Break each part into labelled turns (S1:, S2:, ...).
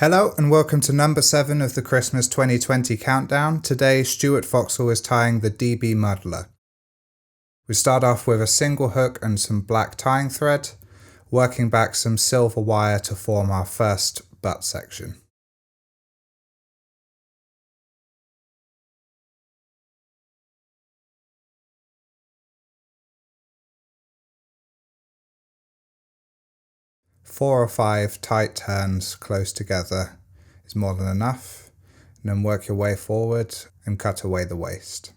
S1: Hello and welcome to number 7 of the Christmas 2020 countdown. Today Stuart Foxall is tying the DB Muddler. We start off with a single hook and some black tying thread, working back some silver wire to form our first butt section. Four or five tight turns close together is more than enough, and then work your way forward and cut away the waste.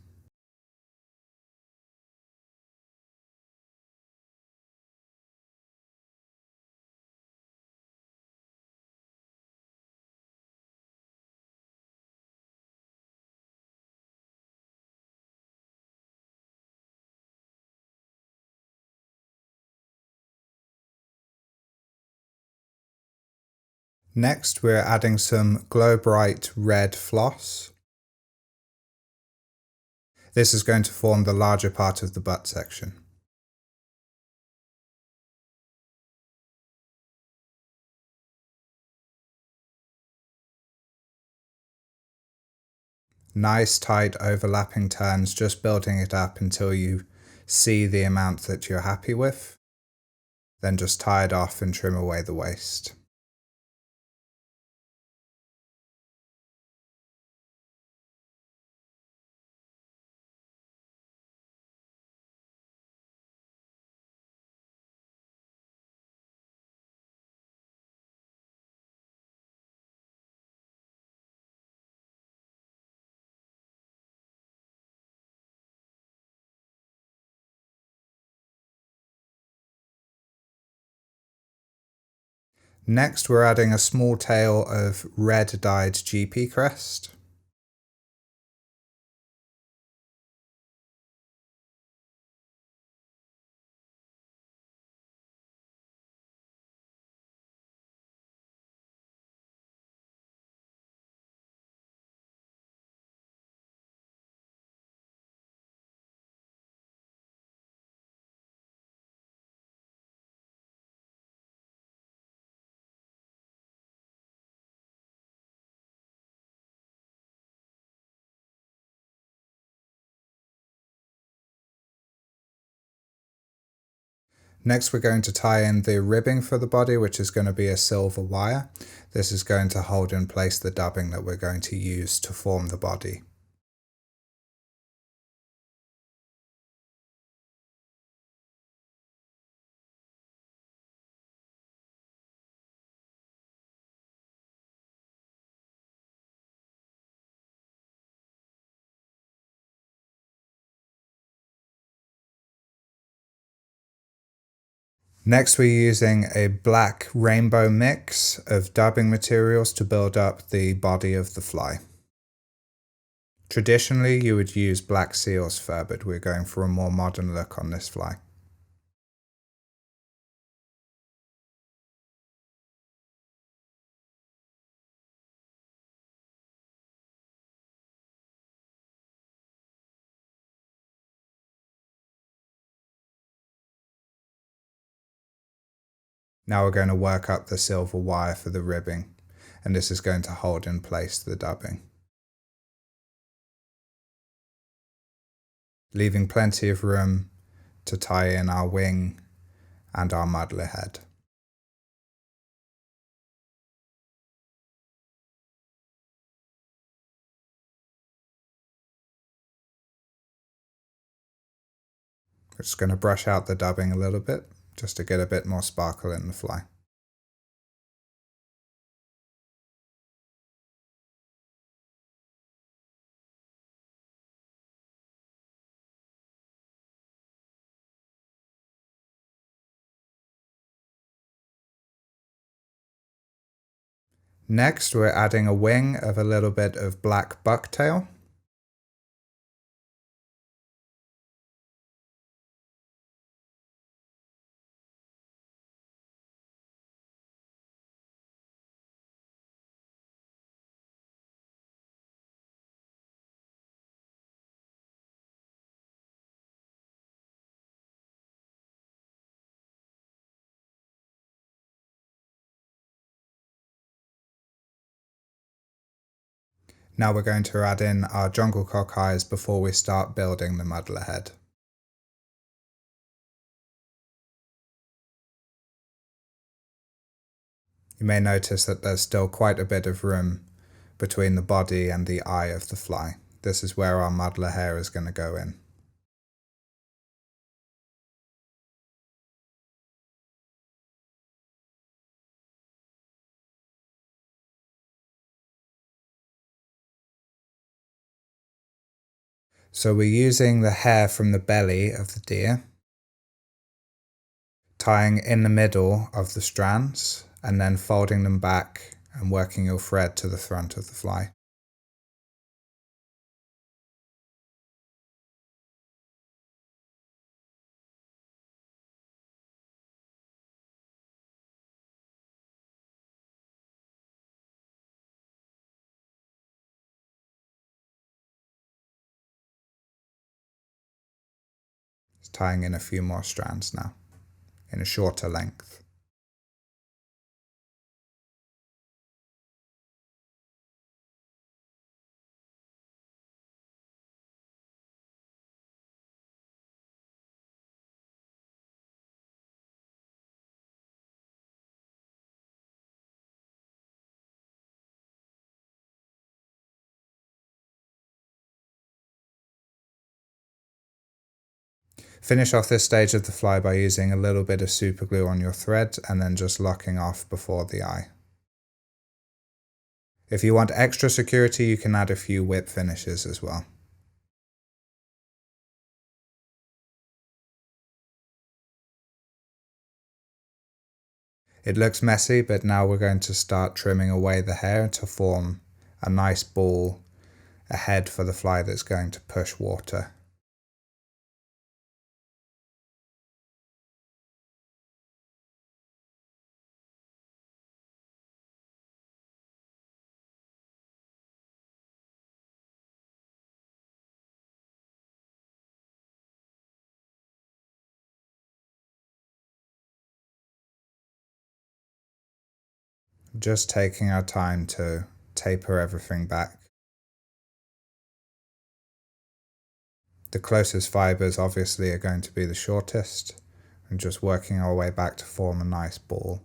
S1: Next, we're adding some glow bright red floss. This is going to form the larger part of the butt section. Nice tight overlapping turns, just building it up until you see the amount that you're happy with. Then just tie it off and trim away the waste. Next, we're adding a small tail of red dyed GP crest. Next, we're going to tie in the ribbing for the body, which is going to be a silver wire. This is going to hold in place the dubbing that we're going to use to form the body. Next, we're using a black rainbow mix of dubbing materials to build up the body of the fly. Traditionally, you would use black seal's fur, but we're going for a more modern look on this fly. Now we're going to work up the silver wire for the ribbing, and this is going to hold in place the dubbing. Leaving plenty of room to tie in our wing and our muddler head. We're just going to brush out the dubbing a little bit, just to get a bit more sparkle in the fly. Next, we're adding a wing of a little bit of black bucktail. Now we're going to add in our junglecock eyes before we start building the muddler head. You may notice that there's still quite a bit of room between the body and the eye of the fly. This is where our muddler hair is going to go in. So we're using the hair from the belly of the deer, tying in the middle of the strands, and then folding them back and working your thread to the front of the fly. Just tying in a few more strands now, in a shorter length. Finish off this stage of the fly by using a little bit of super glue on your thread and then just locking off before the eye. If you want extra security, you can add a few whip finishes as well. It looks messy, but now we're going to start trimming away the hair to form a nice ball, a head for the fly that's going to push water. Just taking our time to taper everything back. The closest fibers obviously are going to be the shortest, and just working our way back to form a nice ball.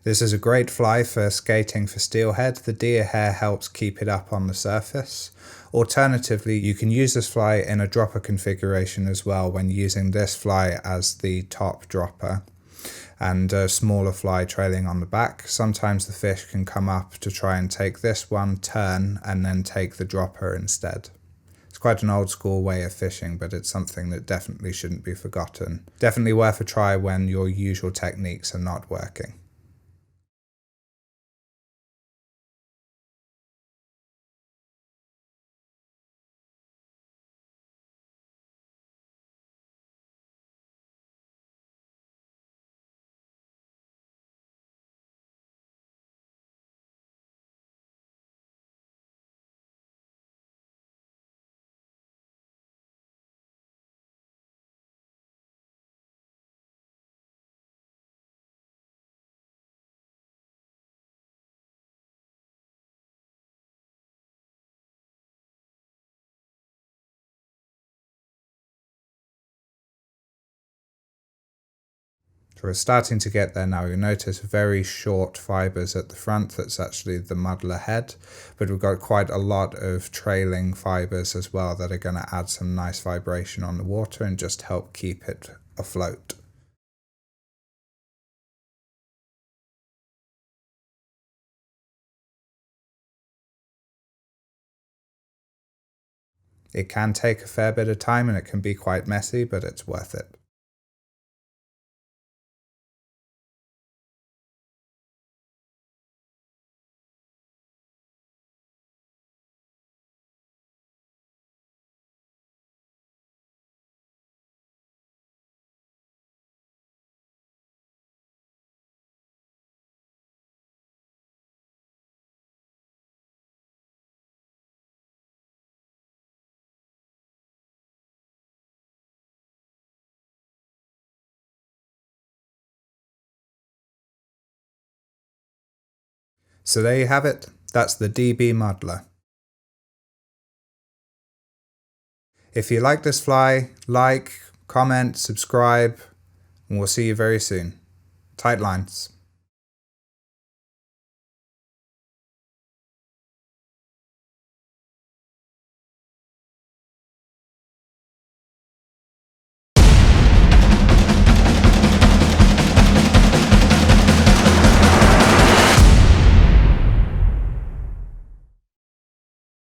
S1: This is a great fly for skating for steelhead. The deer hair helps keep it up on the surface. Alternatively, you can use this fly in a dropper configuration as well when using this fly as the top dropper and a smaller fly trailing on the back. Sometimes the fish can come up to try and take this one, turn, and then take the dropper instead. It's quite an old school way of fishing, but it's something that definitely shouldn't be forgotten. Definitely worth a try when your usual techniques are not working. So we're starting to get there now. You'll notice very short fibers at the front. That's actually the muddler head, but we've got quite a lot of trailing fibers as well that are going to add some nice vibration on the water and just help keep it afloat. It can take a fair bit of time and it can be quite messy, but it's worth it. So there you have it, that's the DB Muddler. If you like this fly, like, comment, subscribe, and we'll see you very soon. Tight lines.